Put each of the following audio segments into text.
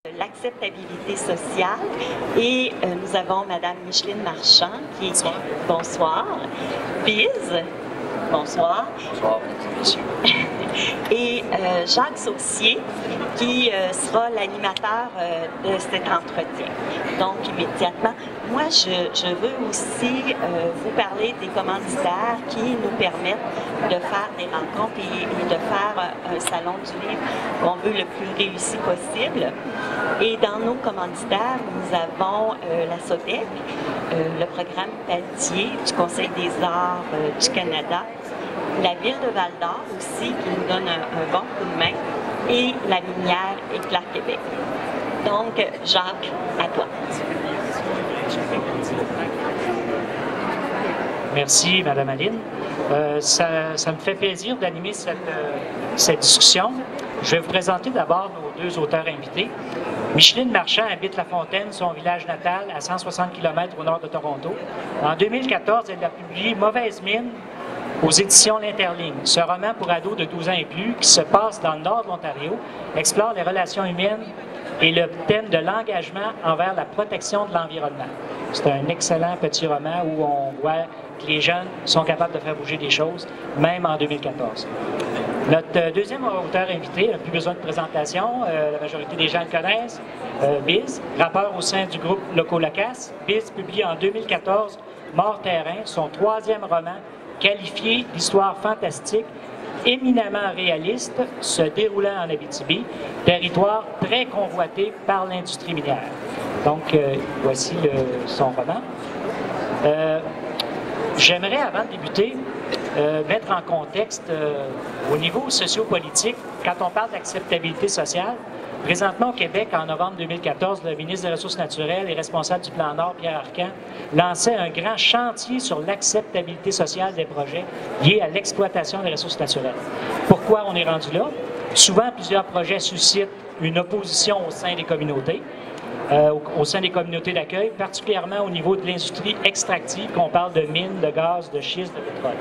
l'acceptabilité sociale et nous avons Madame Micheline Marchand qui est... Bonsoir. Biz. Bonsoir. Bonsoir, monsieur. Et Jacques Saucier qui sera l'animateur de cet entretien. Donc, immédiatement, moi, je veux aussi vous parler des commanditaires qui nous permettent de faire des rencontres et de faire un salon du livre qu'on veut le plus réussi possible. Et dans nos commanditaires, nous avons la SODEC, le programme Pelletier du Conseil des arts du Canada, la ville de Val-d'Or aussi, qui nous donne un bon coup de main, et la minière Éclat Québec. Donc, Jacques, à toi. Merci, Mme Aline. Ça me fait plaisir d'animer cette discussion. Je vais vous présenter d'abord nos deux auteurs invités. Micheline Marchand habite La Fontaine, son village natal, à 160 km au nord de Toronto. En 2014, elle a publié « Mauvaise mine » aux éditions L'Interligne. Ce roman pour ados de 12 ans et plus, qui se passe dans le nord de l'Ontario, explore les relations humaines et le thème de l'engagement envers la protection de l'environnement. C'est un excellent petit roman où on voit que les jeunes sont capables de faire bouger des choses, même en 2014. Notre deuxième auteur invité n'a plus besoin de présentation, la majorité des gens le connaissent, Biz, rappeur au sein du groupe Loco Locas. Biz publie en 2014 Mort Terrain, son troisième roman, qualifié d'histoire fantastique, éminemment réaliste, se déroulant en Abitibi, territoire très convoité par l'industrie minière. Donc, voici son roman. J'aimerais, avant de débuter, mettre en contexte, au niveau sociopolitique, quand on parle d'acceptabilité sociale, présentement au Québec, en novembre 2014, le ministre des Ressources naturelles et responsable du Plan Nord, Pierre Arcan, lançait un grand chantier sur l'acceptabilité sociale des projets liés à l'exploitation des ressources naturelles. Pourquoi on est rendu là? Souvent, plusieurs projets suscitent une opposition au sein des communautés, au sein des communautés d'accueil, particulièrement au niveau de l'industrie extractive, qu'on parle de mines, de gaz, de schiste, de pétrole.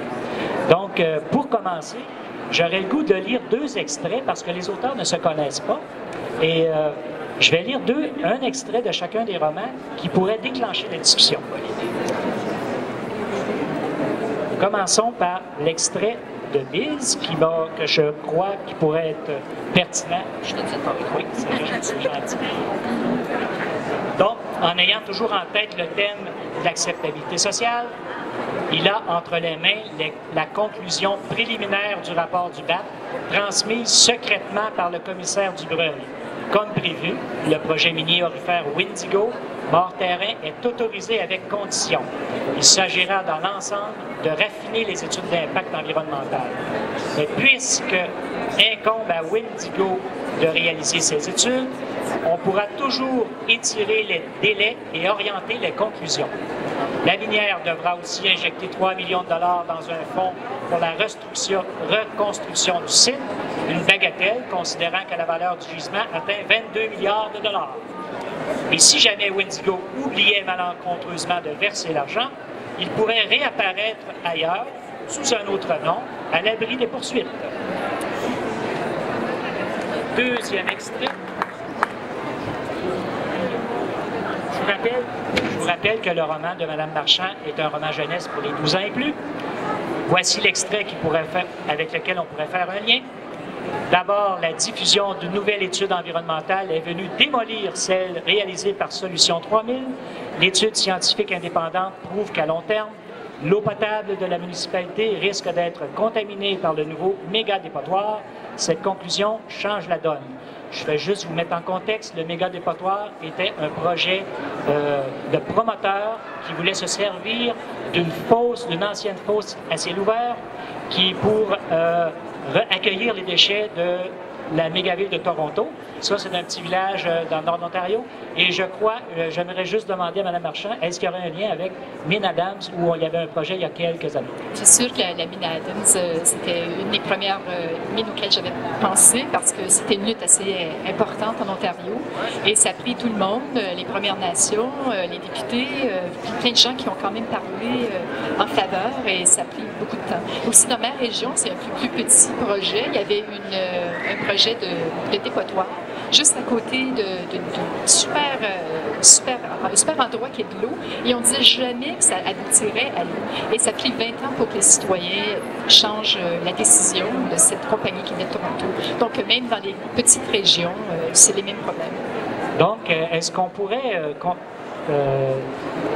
Donc, pour commencer, j'aurais le goût de lire deux extraits parce que les auteurs ne se connaissent pas. Et je vais lire un extrait de chacun des romans qui pourrait déclencher la discussion. Commençons par l'extrait de Biz, que je crois qui pourrait être pertinent. Je te dis pas, oui, c'est gentil. Donc, en ayant toujours en tête le thème de l'acceptabilité sociale, il a entre les mains la conclusion préliminaire du rapport du BAP, transmise secrètement par le commissaire Dubreuil. Comme prévu, le projet minier aurifère Windigo, Mort Terrain, est autorisé avec conditions. Il s'agira dans l'ensemble de raffiner les études d'impact environnemental. Mais puisque incombe à Windigo de réaliser ces études, on pourra toujours étirer les délais et orienter les conclusions. La minière devra aussi injecter 3 millions de dollars dans un fonds pour la reconstruction du site, une bagatelle considérant que la valeur du gisement atteint 22 milliards de dollars. Et si jamais Windigo oubliait malencontreusement de verser l'argent, il pourrait réapparaître ailleurs, sous un autre nom, à l'abri des poursuites. Deuxième extrait. Je vous rappelle que le roman de Mme Marchand est un roman jeunesse pour les 12 ans et plus. Voici l'extrait avec lequel on pourrait faire un lien. D'abord, la diffusion d'une nouvelle étude environnementale est venue démolir celle réalisée par Solution 3000. L'étude scientifique indépendante prouve qu'à long terme, l'eau potable de la municipalité risque d'être contaminée par le nouveau méga-dépotoir. Cette conclusion change la donne. Je vais juste vous mettre en contexte, le méga-dépotoir était un projet de promoteur qui voulait se servir d'une ancienne fosse à ciel ouvert pour accueillir les déchets de la méga-ville de Toronto. Ça, c'est un petit village dans le nord de l'Ontario. Et je crois, j'aimerais juste demander à Mme Marchand, est-ce qu'il y aurait un lien avec Mine Adams où il y avait un projet il y a quelques années? C'est sûr que la mine Adams, c'était une des premières mines auxquelles j'avais pensé parce que c'était une lutte assez importante en Ontario. Et ça a pris tout le monde, les Premières Nations, les députés, plein de gens qui ont quand même parlé en faveur et ça a pris beaucoup de temps. Aussi, dans ma région, c'est un plus petit projet. Il y avait un projet de dépotoir juste à côté d'un super endroit qui est de l'eau, et on ne disait jamais que ça aboutirait à l'eau. Et ça a pris 20 ans pour que les citoyens changent la décision de cette compagnie qui venait de Toronto. Donc, même dans les petites régions, c'est les mêmes problèmes. Donc, est-ce qu'on pourrait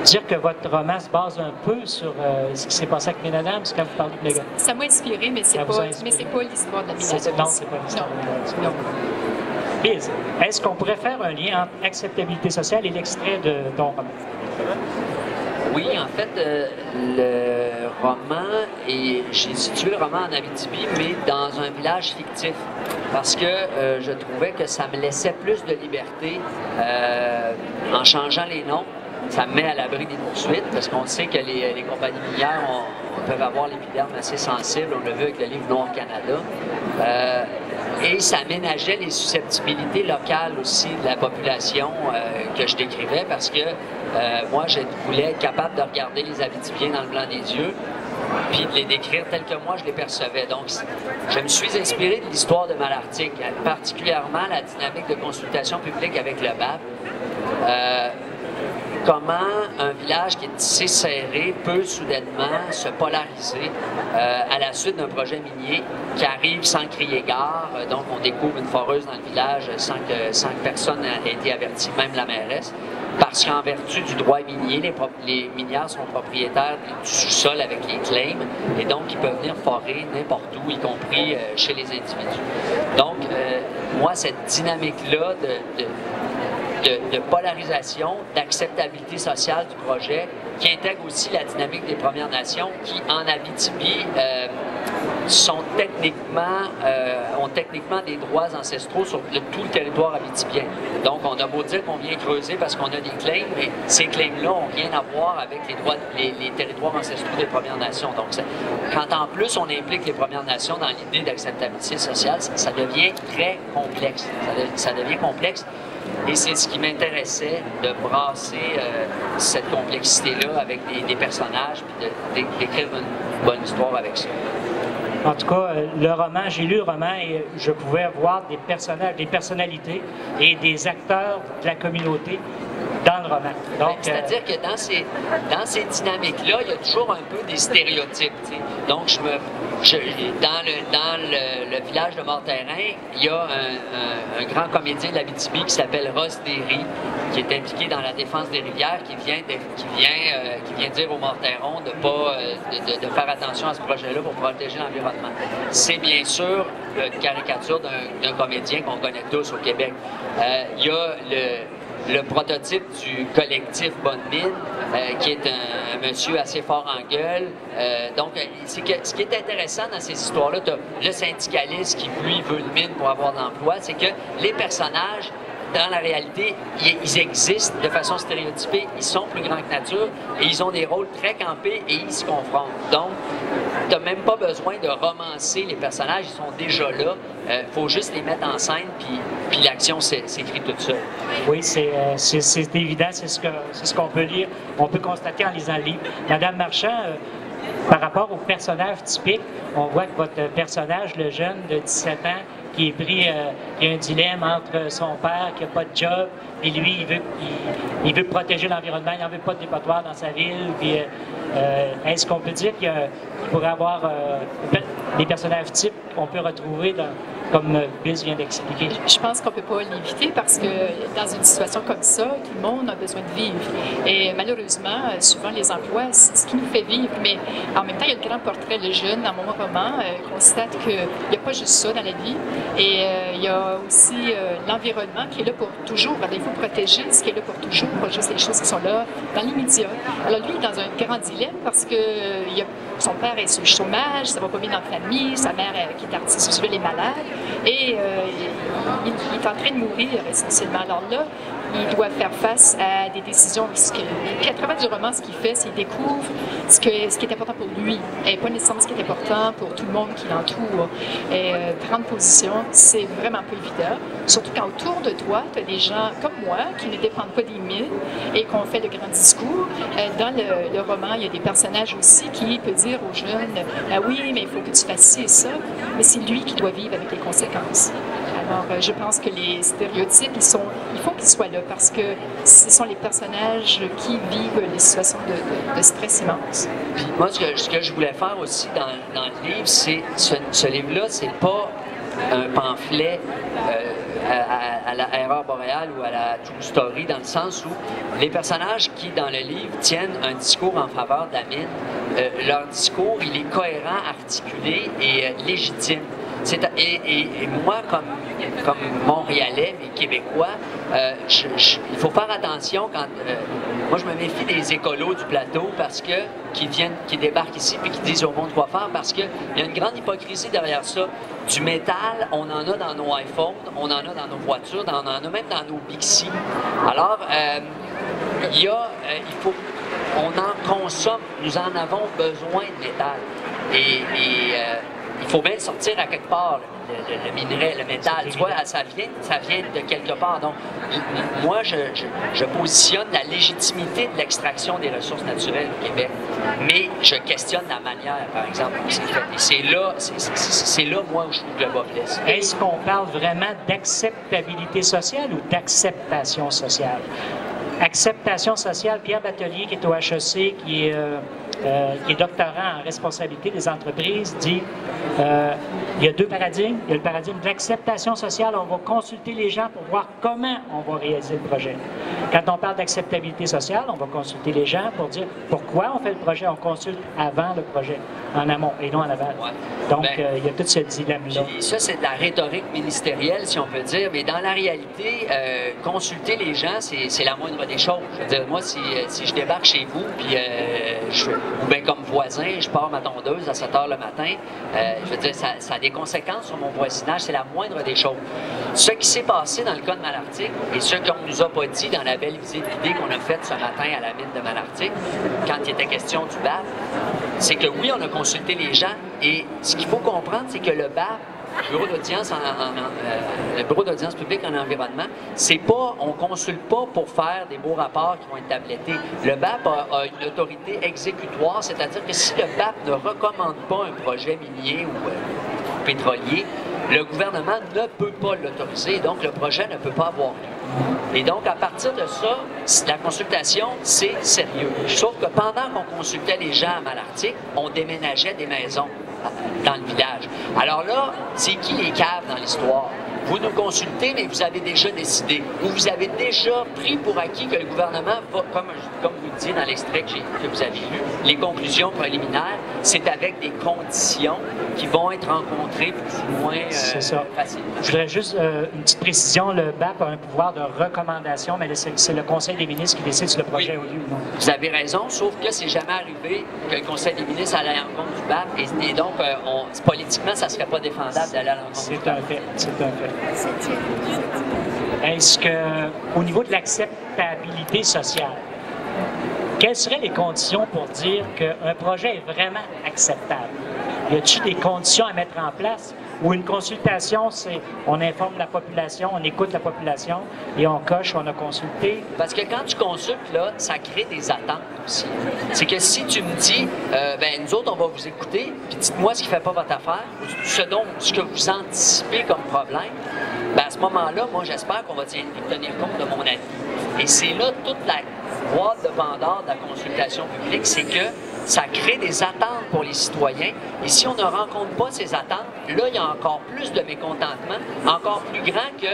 dire que votre roman se base un peu sur ce qui s'est passé avec Ménadam, quand vous parlez de Méga? Ça m'a inspiré, mais c'est pas l'histoire de la Ménadam. Non, c'est pas l'histoire de la Ménadam. Biz, est-ce qu'on pourrait faire un lien entre acceptabilité sociale et l'extrait de ton roman? Oui, en fait, le roman, j'ai situé le roman en Abitibi, mais dans un village fictif, parce que je trouvais que ça me laissait plus de liberté en changeant les noms. Ça me met à l'abri des poursuites, parce qu'on sait que les compagnies minières peuvent avoir l'épiderme assez sensible. On l'a vu avec le livre Noir Canada. Et ça aménageait les susceptibilités locales aussi de la population que je décrivais, parce que moi, je voulais être capable de regarder les Abitibiens dans le blanc des yeux, puis de les décrire tels que moi je les percevais. Donc, je me suis inspiré de l'histoire de Malartic, particulièrement la dynamique de consultation publique avec le BAP. Comment un village qui est tissé serré peut soudainement se polariser à la suite d'un projet minier qui arrive sans crier gare. Donc, on découvre une foreuse dans le village sans que personne n'ait été averti, même la mairesse, parce qu'en vertu du droit minier, les minières sont propriétaires du sous-sol avec les claims, et donc ils peuvent venir forer n'importe où, y compris chez les individus. Donc, moi, cette dynamique-là de polarisation, d'acceptabilité sociale du projet, qui intègre aussi la dynamique des Premières Nations, qui, en Abitibi, ont techniquement des droits ancestraux sur tout le territoire abitibien. Donc, on a beau dire qu'on vient creuser parce qu'on a des claims, mais ces claims-là n'ont rien à voir avec les territoires ancestraux des Premières Nations. Donc, quand en plus on implique les Premières Nations dans l'idée d'acceptabilité sociale, ça devient très complexe. Ça devient complexe. Et c'est ce qui m'intéressait, de brasser cette complexité-là avec des personnages, puis d'écrire une bonne histoire avec ça. En tout cas, le roman, j'ai lu le roman et je pouvais voir des personnages, des personnalités et des acteurs de la communauté dans le roman. C'est-à-dire que dans ces dynamiques-là, il y a toujours un peu des stéréotypes. T'sais. Donc, dans le village de Morterrain, il y a un grand comédien de l'Abitibi qui s'appelle Ross Derry, qui est impliqué dans la défense des rivières, qui vient dire aux Morterons de faire attention à ce projet-là pour protéger l'environnement. C'est bien sûr une caricature d'un comédien qu'on connaît tous au Québec. Il y a le prototype du collectif Bonne Mine, qui est un monsieur assez fort en gueule. Donc, ce qui est intéressant dans ces histoires-là, tu as le syndicaliste qui, lui, veut une mine pour avoir d'emploi, c'est que les personnages, dans la réalité, ils existent de façon stéréotypée, ils sont plus grands que nature et ils ont des rôles très campés et ils se confrontent. Donc, tu n'as même pas besoin de romancer les personnages, ils sont déjà là. Il faut juste les mettre en scène, puis l'action s'écrit toute seule. Oui, c'est évident, c'est ce qu'on peut lire, on peut constater en lisant le livre. Madame Marchand, par rapport au personnage typique, on voit que votre personnage, le jeune de 17 ans, qui est pris, qui a un dilemme entre son père qui n'a pas de job, et lui, il veut protéger l'environnement, il n'en veut pas de dépotoir dans sa ville. Puis, est-ce qu'on peut dire qu'il pourrait avoir des personnages types qu'on peut retrouver comme Biz vient d'expliquer? Je pense qu'on ne peut pas l'éviter parce que dans une situation comme ça, tout le monde a besoin de vivre. Et malheureusement, souvent les emplois, c'est ce qui nous fait vivre. Mais en même temps, il y a le grand portrait, le jeune, dans mon roman, constate qu'il n'y a pas juste ça dans la vie. Et il y a aussi l'environnement qui est là pour toujours. Il faut protéger ce qui est là pour toujours, pas juste les choses qui sont là dans l'immédiat. Alors lui, il est dans un grand dilemme parce que son père est sur le chômage, ça va pas bien dans la famille, sa mère qui est artiste visuelle est malade. Et il est en train de mourir essentiellement. Alors là, il doit faire face à des décisions. Puis à travers du roman, ce qu'il fait, c'est qu'il découvre ce qui est important pour lui et pas nécessairement ce qui est important pour tout le monde qui l'entoure. Et prendre position, c'est vraiment pas évident. Surtout quand autour de toi, tu as des gens comme moi qui ne dépendent pas des mines et qu'on fait de grands discours. Dans le roman, il y a des personnages aussi qui peuvent dire aux jeunes « Ah oui, mais il faut que tu fasses ci et ça », mais c'est lui qui doit vivre avec les conséquences. Alors, je pense que les stéréotypes, il faut qu'ils soient là parce que ce sont les personnages qui vivent les situations de stress immense. Puis moi, ce que je voulais faire aussi dans le livre, c'est ce livre-là, c'est pas un pamphlet à la Erreur boréale ou à la True Story, dans le sens où les personnages qui, dans le livre, tiennent un discours en faveur de la mine, leur discours, il est cohérent, articulé et légitime. Et moi, comme Montréalais, mais Québécois, il faut faire attention quand... moi, je me méfie des écolos du plateau parce que qui débarquent ici et qui disent au monde quoi faire, parce qu'il y a une grande hypocrisie derrière ça. Du métal, on en a dans nos iPhones, on en a dans nos voitures, on en a même dans nos Bixi. Alors, on en consomme, nous en avons besoin de métal. Il faut bien le sortir à quelque part, le minerai, le métal. Tu vois, ça vient de quelque part. Donc, moi, je positionne la légitimité de l'extraction des ressources naturelles au Québec, mais je questionne la manière, par exemple, où c'est fait. Et c'est là, moi, où je trouve que le bas blesse. Est-ce qu'on parle vraiment d'acceptabilité sociale ou d'acceptation sociale? Acceptation sociale, Pierre Batelier, qui est au HEC, qui est doctorant en responsabilité des entreprises, dit il y a deux paradigmes. Il y a le paradigme de l'acceptation sociale, on va consulter les gens pour voir comment on va réaliser le projet. Quand on parle d'acceptabilité sociale, on va consulter les gens pour dire pourquoi on fait le projet. On consulte avant le projet, en amont et non en aval. Ouais. Donc, il y a tout ce dilemme-là. Ça, c'est de la rhétorique ministérielle, si on peut dire, mais dans la réalité, consulter les gens, c'est la moindre des choses. Je veux dire, moi, si je débarque chez vous, puis ou bien comme voisin, je pars ma tondeuse à 7 h le matin, je veux dire, ça a des conséquences sur mon voisinage, c'est la moindre des choses. Ce qui s'est passé dans le cas de Malartic, et ce qu'on ne nous a pas dit dans la belle visite guidée qu'on a faite ce matin à la mine de Malartic, quand il était question du BAP, c'est que oui, on a consulté les gens, et ce qu'il faut comprendre, c'est que le BAP, le bureau d'audience publique en environnement, c'est pas, on consulte pas pour faire des beaux rapports qui vont être tablettés. Le BAP a une autorité exécutoire, c'est-à-dire que si le BAP ne recommande pas un projet minier ou pétrolier, le gouvernement ne peut pas l'autoriser, donc le projet ne peut pas avoir lieu. Et donc, à partir de ça, la consultation, c'est sérieux. Sauf que pendant qu'on consultait les gens à Malartic, on déménageait des maisons dans le village. Alors là, c'est qui les caves dans l'histoire? Vous nous consultez, mais vous avez déjà décidé. Ou vous avez déjà pris pour acquis que le gouvernement va, comme vous le dites dans l'extrait que vous avez lu, les conclusions préliminaires, c'est avec des conditions qui vont être rencontrées plus ou moins facilement. Je voudrais juste une petite précision. Le BAP a un pouvoir de recommandation, mais c'est le Conseil des ministres qui décide si le projet a lieu ou non. Vous avez raison, sauf que c'est jamais arrivé que le Conseil des ministres allait à l'encontre du BAP. Et donc, politiquement, ça ne serait pas défendable d'aller à l'encontre du BAP. C'est un fait. Est-ce qu'au niveau de l'acceptabilité sociale, quelles seraient les conditions pour dire qu'un projet est vraiment acceptable? Y a-t-il des conditions à mettre en place? Ou une consultation, c'est on informe la population, on écoute la population et on coche, on a consulté? Parce que quand tu consultes, là, ça crée des attentes aussi. C'est que si tu me dis, nous autres, on va vous écouter, puis dites-moi ce qui ne fait pas votre affaire, ce que vous anticipez comme problème, à ce moment-là, moi, j'espère qu'on va tenir compte de mon avis. Et c'est là toute la boîte de Pandore de la consultation publique, c'est que ça crée des attentes pour les citoyens. Et si on ne rencontre pas ces attentes, là, il y a encore plus de mécontentement, encore plus grand que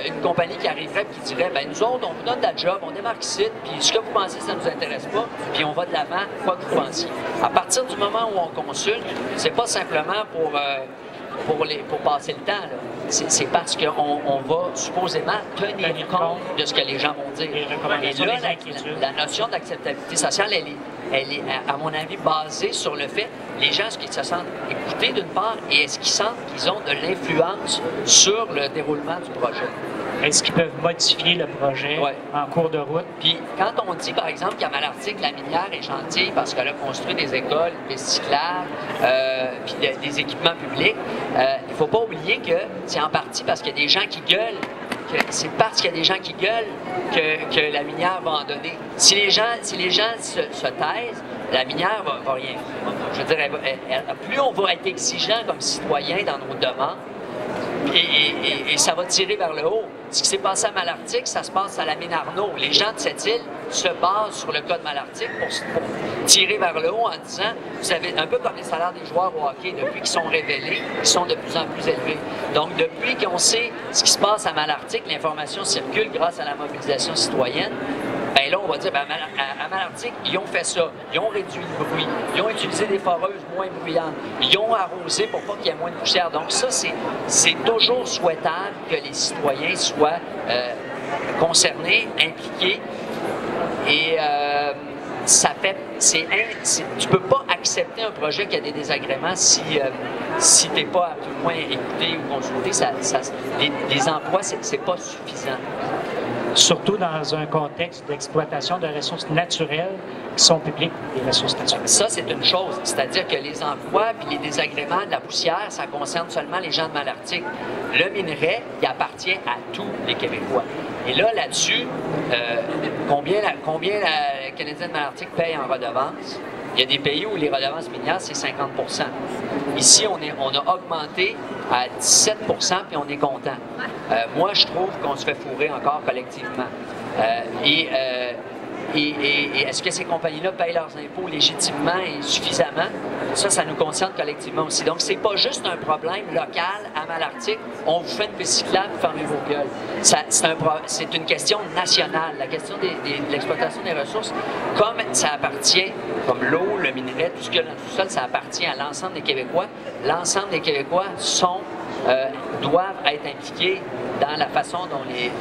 une compagnie qui arriverait et qui dirait, nous autres, on vous donne la job, on démarque ici, puis ce que vous pensez, ça ne nous intéresse pas, puis on va de l'avant, quoi que vous pensiez. À partir du moment où on consulte, c'est pas simplement pour passer le temps, là. C'est parce qu'on va supposément tenir compte de ce que les gens vont dire. Et là, la notion d'acceptabilité sociale, elle est, à mon avis, basée sur le fait, les gens, est-ce qu'ils se sentent écoutés d'une part, et est-ce qu'ils sentent qu'ils ont de l'influence sur le déroulement du projet? Est-ce qu'ils peuvent modifier le projet en cours de route? Puis quand on dit, par exemple, qu'à Malartic, la minière est gentille parce qu'elle a construit des écoles, des cyclables, puis des équipements publics, il ne faut pas oublier que c'est en partie parce qu'il y a des gens qui gueulent. C'est parce qu'il y a des gens qui gueulent que la minière va en donner. Si les gens se taisent, la minière va rien faire. Je veux dire, plus on va être exigeant comme citoyen dans nos demandes, Et ça va tirer vers le haut. Ce qui s'est passé à Malartic, ça se passe à la mine Arnaud. Les gens de cette île se basent sur le cas de Malartic pour tirer vers le haut en disant, vous savez, un peu comme les salaires des joueurs au hockey, depuis qu'ils sont révélés, ils sont de plus en plus élevés. Donc, depuis qu'on sait ce qui se passe à Malartic, l'information circule grâce à la mobilisation citoyenne. Bien là, on va dire, à Malartic, ils ont fait ça. Ils ont réduit le bruit. Ils ont utilisé des foreuses moins bruyantes. Ils ont arrosé pour pas qu'il y ait moins de poussière. Donc ça, c'est toujours souhaitable que les citoyens soient concernés, impliqués. Et ça fait... tu peux pas accepter un projet qui a des désagréments si tu n'es pas à tout le moins écouté ou consulté. Les emplois, c'est pas suffisant. Surtout dans un contexte d'exploitation de ressources naturelles qui sont publiques, des ressources naturelles. Ça, c'est une chose. C'est-à-dire que les emplois puis les désagréments de la poussière, ça concerne seulement les gens de Malartic. Le minerai, il appartient à tous les Québécois. Et là-dessus, combien la Canadienne de Malartic paye en redevance? Il y a des pays où les redevances minières, c'est 50 %. Ici, on a augmenté à 17 % puis on est content. Moi, je trouve qu'on se fait fourrer encore collectivement. Et est-ce que ces compagnies-là payent leurs impôts légitimement et suffisamment? Ça nous concerne collectivement aussi. Donc, c'est pas juste un problème local à Malartic. On vous fait une piste cyclable, fermez vos gueules. C'est une question nationale. La question de l'exploitation des ressources, comme ça appartient, comme l'eau, le minerai, tout ce qu'il y a dans tout ça, ça appartient à l'ensemble des Québécois. L'ensemble des Québécois doivent être impliqués dans la façon dont les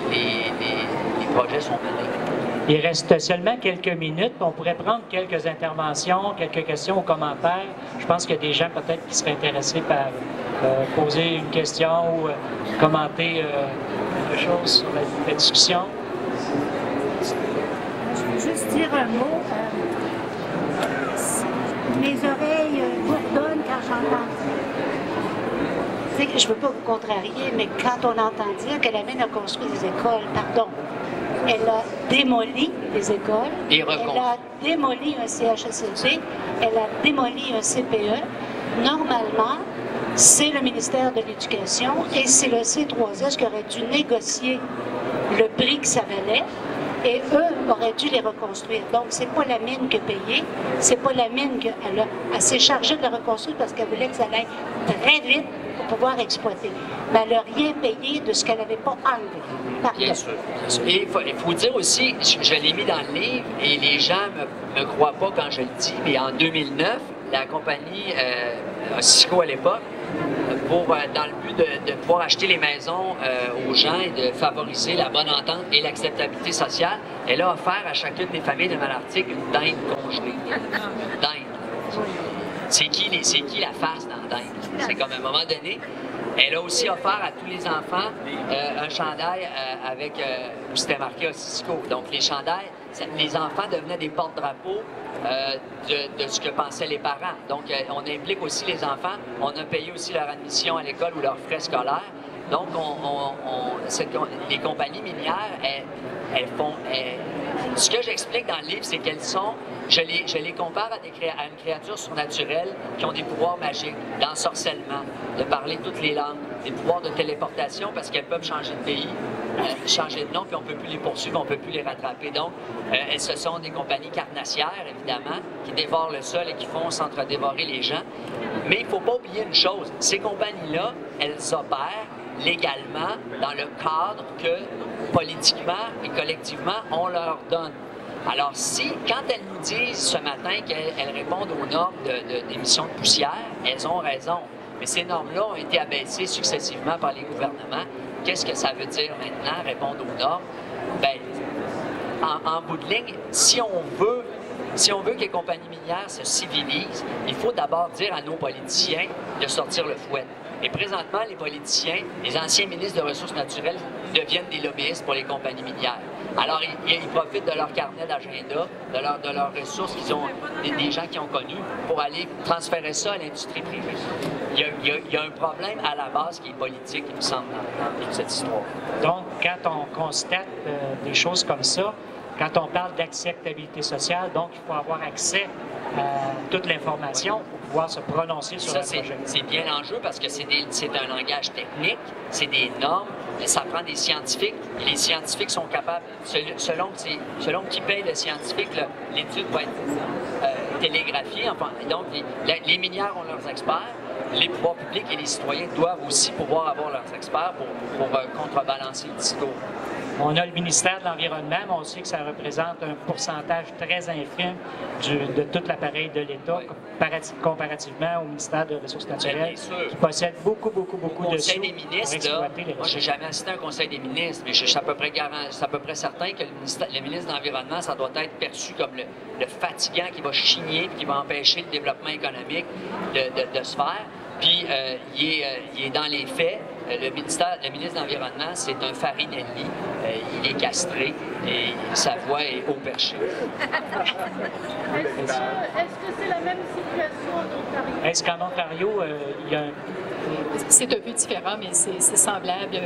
projets sont menés. Il reste seulement quelques minutes. On pourrait prendre quelques interventions, quelques questions ou commentaires. Je pense qu'il y a des gens peut-être qui seraient intéressés par poser une question ou commenter quelque chose sur la discussion. Je veux juste dire un mot. Mes oreilles bourdonnent quand j'entends. Je ne veux pas vous contrarier, mais quand on entend dire que la mine a construit des écoles, pardon, elle a démoli les écoles, elle a démoli un CHSLD, elle a démoli un CPE. Normalement, c'est le ministère de l'Éducation et c'est le C3S qui aurait dû négocier le prix que ça valait et eux auraient dû les reconstruire. Donc, c'est pas la mine qui a payé, c'est pas la mine elle s'est chargée de la reconstruire parce qu'elle voulait que ça aille très vite pour pouvoir exploiter. Mais elle n'a rien payé de ce qu'elle n'avait pas enlevé. Pardon. Bien sûr. Et il faut dire aussi, je l'ai mis dans le livre et les gens ne me croient pas quand je le dis, mais en 2009, la compagnie Cisco à l'époque, dans le but de pouvoir acheter les maisons aux gens et de favoriser la bonne entente et l'acceptabilité sociale, elle a offert à chacune des familles de Malartic une dinde congelée. Une dinde. C'est qui la face dans la dinde? C'est comme à un moment donné. Elle a aussi offert à tous les enfants un chandail où c'était marqué Cisco. Donc les chandails, les enfants devenaient des porte-drapeaux de ce que pensaient les parents. Donc on implique aussi les enfants. On a payé aussi leur admission à l'école ou leurs frais scolaires. Donc les compagnies minières, elles font... ce que j'explique dans le livre, c'est qu'elles sont... Je les compare à une créature surnaturelle qui ont des pouvoirs magiques, d'ensorcellement, de parler toutes les langues, des pouvoirs de téléportation parce qu'elles peuvent changer de pays, changer de nom, puis on ne peut plus les poursuivre, on ne peut plus les rattraper. Donc, ce sont des compagnies carnassières, évidemment, qui dévorent le sol et qui font s'entre-dévorer les gens. Mais il ne faut pas oublier une chose, ces compagnies-là, elles opèrent légalement dans le cadre que, politiquement et collectivement, on leur donne. Alors, quand elles nous disent ce matin qu'elles répondent aux normes d'émission de poussière, elles ont raison. Mais ces normes-là ont été abaissées successivement par les gouvernements. Qu'est-ce que ça veut dire maintenant, répondre aux normes? Bien, en bout de ligne, si on veut que les compagnies minières se civilisent, il faut d'abord dire à nos politiciens de sortir le fouet. Et présentement, les politiciens, les anciens ministres de Ressources naturelles deviennent des lobbyistes pour les compagnies minières. Alors, ils profitent de leur carnet d'agenda, de leurs ressources qu'ils ont, des gens qui ont connus, pour aller transférer ça à l'industrie privée. Il y a un problème à la base qui est politique, il me semble, dans toute cette histoire. Donc, quand on constate des choses comme ça, quand on parle d'acceptabilité sociale, donc il faut avoir accès à toute l'information pour pouvoir se prononcer sur un projet. C'est bien l'enjeu parce que c'est un langage technique, c'est des normes, ça prend des scientifiques. Les scientifiques sont capables, selon qui paye le scientifique, l'étude va être télégraphiée. Enfin, donc, les minières ont leurs experts. Les pouvoirs publics et les citoyens doivent aussi pouvoir avoir leurs experts pour contrebalancer le discours. On a le ministère de l'Environnement, mais on sait que ça représente un pourcentage très infime de tout l'appareil de l'État, comparativement au ministère des Ressources naturelles, qui possède beaucoup de sous pour exploiter les ressources. Moi, je n'ai jamais assisté à un conseil des ministres, mais je suis à peu près certain que le ministre de l'Environnement, ça doit être perçu comme le fatigant qui va chigner et qui va empêcher le développement économique de se faire. Puis, il est dans les faits. Le ministre de l'Environnement, c'est un Farinelli. Il est castré et sa voix est haut perché. Est-ce que c'est la même situation en Ontario? Est-ce qu'en Ontario, il y a un... C'est un peu différent, mais c'est semblable.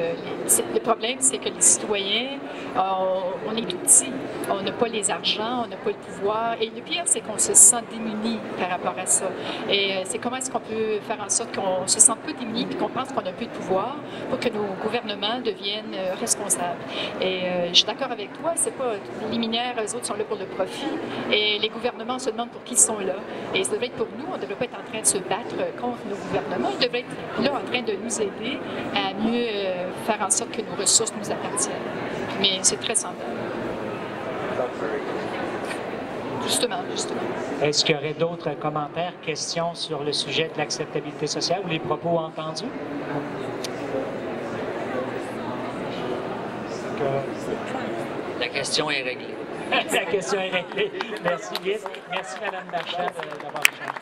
Le problème, c'est que les citoyens, on est tout petits. On n'a pas les argents, on n'a pas le pouvoir. Et le pire, c'est qu'on se sent démunis par rapport à ça. Et c'est comment est-ce qu'on peut faire en sorte qu'on se sente peu démunis et qu'on pense qu'on a peu de pouvoir pour que nos gouvernements deviennent responsables. Et je suis d'accord avec toi, c'est pas les minières, eux autres sont là pour le profit. Et les gouvernements se demandent pour qui ils sont là. Et ça devrait être pour nous, on ne devrait pas être en train de se battre contre nos gouvernements. Ils devraient être là en train de nous aider à mieux faire en sorte que nos ressources nous appartiennent. Mais c'est très semblable. Justement. Est-ce qu'il y aurait d'autres commentaires, questions sur le sujet de l'acceptabilité sociale ou les propos entendus? La question est réglée. La question est réglée. Merci, Lise. Merci, Mme Marchand, d'avoir échangé.